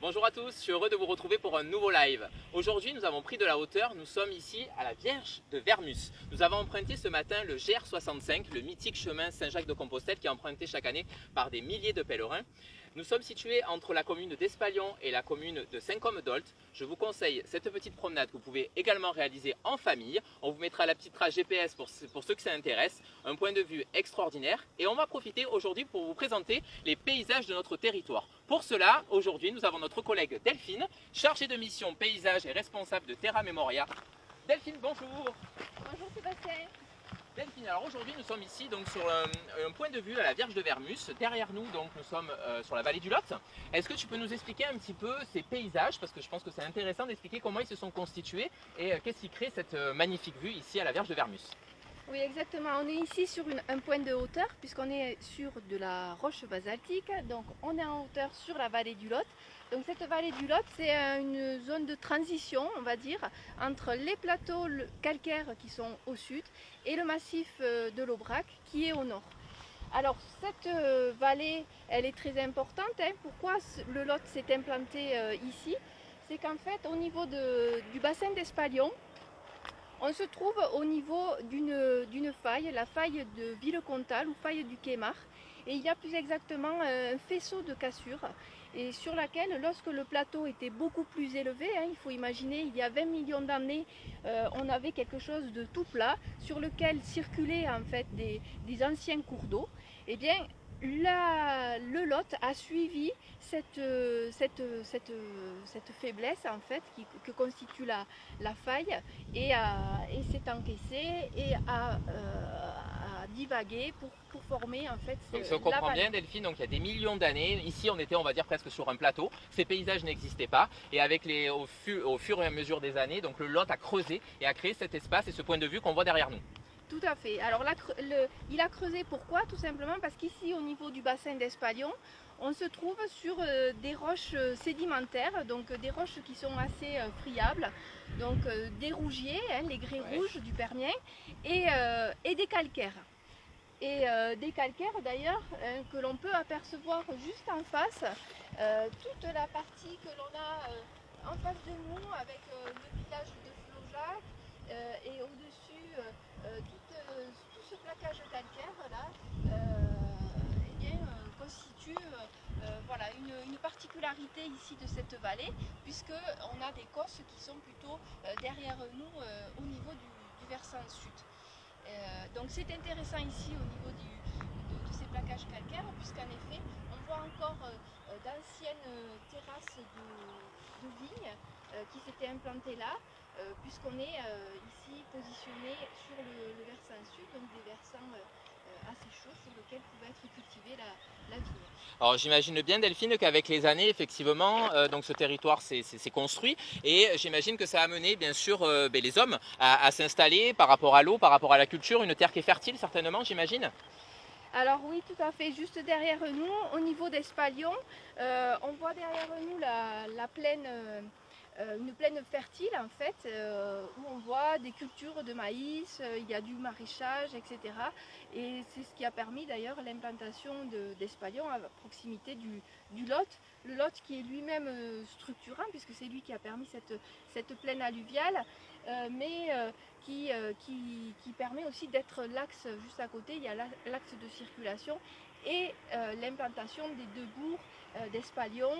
Bonjour à tous, je suis heureux de vous retrouver pour un nouveau live. Aujourd'hui, nous avons pris de la hauteur, nous sommes ici à la Vierge de Vermus. Nous avons emprunté ce matin le GR65, le mythique chemin Saint-Jacques-de-Compostelle qui est emprunté chaque année par des milliers de pèlerins. Nous sommes situés entre la commune d'Espalion et la commune de Saint-Côme-d'Olt. Je vous conseille cette petite promenade que vous pouvez également réaliser en famille. On vous mettra la petite trace GPS pour ceux que ça intéresse. Un point de vue extraordinaire. Et on va profiter aujourd'hui pour vous présenter les paysages de notre territoire. Pour cela, aujourd'hui, nous avons notre collègue Delphine, chargée de mission paysage et responsable de Terra Memoria. Delphine, bonjour. Bonjour Sébastien. Delphine, alors aujourd'hui nous sommes ici donc sur un point de vue à la Vierge de Vermus. Derrière nous donc nous sommes sur la vallée du Lot. Est-ce que tu peux nous expliquer un petit peu ces paysages, parce que je pense que c'est intéressant d'expliquer comment ils se sont constitués et qu'est-ce qui crée cette magnifique vue ici à la Vierge de Vermus. Oui, exactement. On est ici sur un point de hauteur puisqu'on est sur de la roche basaltique. Donc on est en hauteur sur la vallée du Lot. Donc cette vallée du Lot, c'est une zone de transition, on va dire, entre les plateaux calcaires qui sont au sud et le massif de l'Aubrac qui est au nord. Alors cette vallée, elle est très importante. Pourquoi le Lot s'est implanté ici? C'est qu'en fait, au niveau du bassin d'Espalion, on se trouve au niveau d'une faille, la faille de Villecontal ou faille du Quémar. Et il y a plus exactement un faisceau de cassure et sur laquelle, lorsque le plateau était beaucoup plus élevé, il faut imaginer il y a 20 millions d'années, on avait quelque chose de tout plat sur lequel circulaient en fait des anciens cours d'eau. Et bien, le Lot a suivi cette faiblesse en fait que constitue la faille et s'est encaissé et a divagué pour former en fait Donc si on comprend bien Delphine, donc il y a des millions d'années, ici on était on va dire presque sur un plateau, ces paysages n'existaient pas et avec au fur et à mesure des années, donc le Lot a creusé et a créé cet espace et ce point de vue qu'on voit derrière nous. Tout à fait. Alors là, il a creusé pourquoi? Tout simplement parce qu'ici, au niveau du bassin d'Espalion, on se trouve sur des roches sédimentaires, donc des roches qui sont assez friables, donc des rougiers, les grès rouges du Permien, et des calcaires. Et des calcaires d'ailleurs que l'on peut apercevoir juste en face, toute la partie que l'on a en face de nous avec le village de Flaujac et au-dessus tout ce plaquage calcaire là constitue voilà, une particularité ici de cette vallée, puisqu'on a des cosses qui sont plutôt derrière nous au niveau du versant sud. Donc c'est intéressant ici au niveau de ces plaquages calcaires, puisqu'en effet on voit encore d'anciennes terrasses de vignes qui s'étaient implantées là, puisqu'on est ici positionné sur le versant sud, donc des versants assez chauds sur lesquels pouvait être cultivée la vigne. Alors j'imagine bien Delphine qu'avec les années effectivement donc ce territoire s'est construit et j'imagine que ça a amené bien sûr les hommes à s'installer par rapport à l'eau, par rapport à la culture, une terre qui est fertile certainement j'imagine. Alors oui, tout à fait. Juste derrière nous, au niveau d'Espalion, on voit derrière nous la plaine, une plaine fertile en fait, où on voit des cultures de maïs, il y a du maraîchage, etc. Et c'est ce qui a permis d'ailleurs l'implantation d'Espalion à proximité du Lot. Le Lot qui est lui-même structurant, puisque c'est lui qui a permis cette plaine alluviale, mais qui permet aussi d'être l'axe juste à côté. Il y a l'axe de circulation et l'implantation des deux bourgs d'Espalion,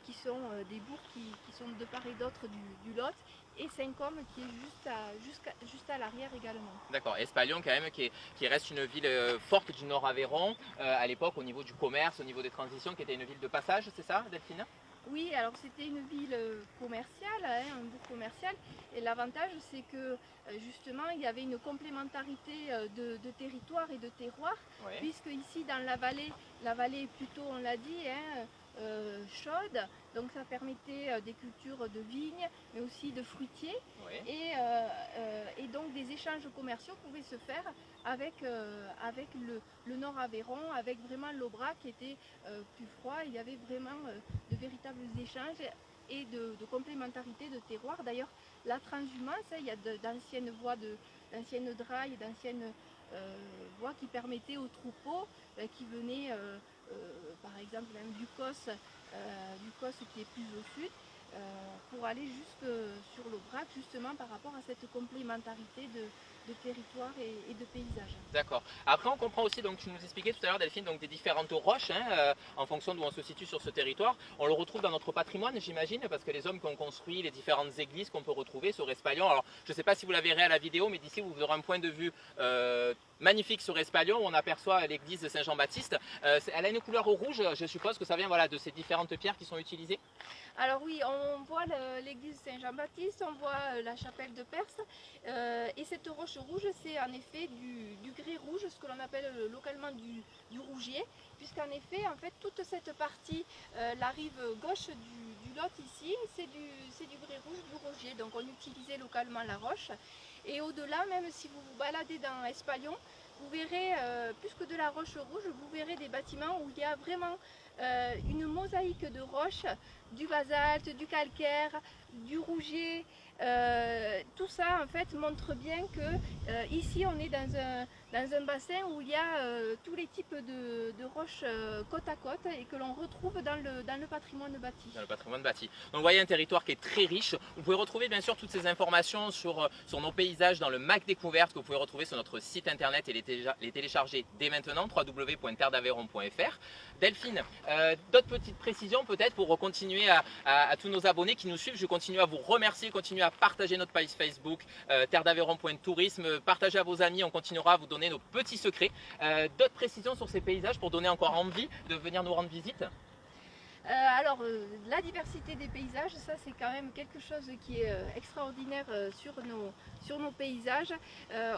qui sont des bourgs qui sont de part et d'autre du Lot, et Saint-Côme qui est juste à l'arrière également. D'accord, Espalion quand même qui reste une ville forte du Nord-Aveyron à l'époque au niveau du commerce, au niveau des transitions, qui était une ville de passage, c'est ça Delphine? Oui, alors c'était une ville commerciale, un bourg commercial, et l'avantage c'est que justement il y avait une complémentarité de territoire et de terroir, oui. Puisque ici dans la vallée est plutôt, on l'a dit, chaude, donc ça permettait des cultures de vignes, mais aussi de fruitiers, oui. Et donc des échanges commerciaux pouvaient se faire avec le Nord-Aveyron, avec vraiment l'Aubrac qui était plus froid. Il y avait vraiment de véritables échanges et de complémentarité de terroir. D'ailleurs, la transhumance, il y a d'anciennes voies, d'anciennes drailles, d'anciennes voies qui permettaient aux troupeaux qui venaient, par exemple même du Cos, du Causse qui est plus au sud, pour aller jusque sur l'Aubrac, justement par rapport à cette complémentarité de territoire et de paysage. D'accord. Après, on comprend aussi, donc tu nous expliquais tout à l'heure, Delphine, donc des différentes roches, en fonction d'où on se situe sur ce territoire. On le retrouve dans notre patrimoine, j'imagine, parce que les hommes qui ont construit les différentes églises qu'on peut retrouver sur Espalion. Alors, je ne sais pas si vous la verrez à la vidéo, mais d'ici, vous aurez un point de vue magnifique sur Espalion, où on aperçoit l'église de Saint-Jean-Baptiste. Elle a une couleur au rouge, je suppose que ça vient voilà, de ces différentes pierres qui sont utilisées. Alors oui, on voit l'église Saint-Jean-Baptiste, on voit la chapelle de Perse, et cette roche rouge, c'est en effet du grès rouge, ce que l'on appelle localement du rougier, puisqu'en effet, en fait, toute cette partie, la rive gauche du Lot ici, c'est du grès rouge, du rougier, donc on utilisait localement la roche. Et au-delà, même si vous vous baladez dans Espalion, vous verrez, plus que de la roche rouge, vous verrez des bâtiments où il y a vraiment une mosaïque de roches, du basalte, du calcaire, du rougier. Tout ça en fait montre bien que ici on est dans un bassin où il y a tous les types de roches côte à côte et que l'on retrouve dans le patrimoine bâti. Dans le patrimoine bâti. Donc vous voyez un territoire qui est très riche. Vous pouvez retrouver bien sûr toutes ces informations sur nos paysages dans le MAC Découverte que vous pouvez retrouver sur notre site internet et les télécharger dès maintenant, www.terredaveyron.fr. Delphine, d'autres petites précisions peut-être pour continuer à tous nos abonnés qui nous suivent. Je continue à vous remercier, continuez à partager notre page Facebook, terredaveyron.tourisme, partagez à vos amis, on continuera à vous donner nos petits secrets. D'autres précisions sur ces paysages pour donner encore envie de venir nous rendre visite? Alors, la diversité des paysages, ça c'est quand même quelque chose qui est extraordinaire sur nos paysages.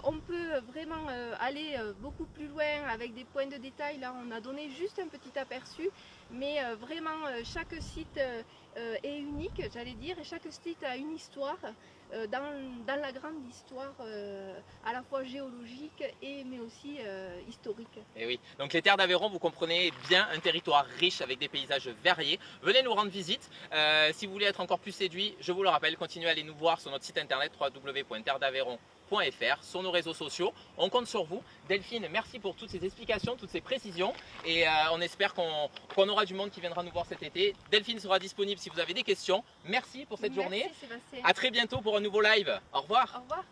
On peut vraiment aller beaucoup plus loin avec des points de détail. Là, on a donné juste un petit aperçu, mais vraiment chaque site est unique, j'allais dire, et chaque site a une histoire. Dans la grande histoire à la fois géologique mais aussi historique. Et oui, donc les terres d'Aveyron, vous comprenez bien, un territoire riche avec des paysages variés. Venez nous rendre visite. Si vous voulez être encore plus séduit, je vous le rappelle, continuez à aller nous voir sur notre site internet www.terredaveyron.fr, sur nos réseaux sociaux. On compte sur vous. Delphine, merci pour toutes ces explications, toutes ces précisions. Et on espère qu'on aura du monde qui viendra nous voir cet été. Delphine sera disponible si vous avez des questions. Merci pour cette journée. Sébastien. À très bientôt pour un nouveau live. Au revoir. Au revoir.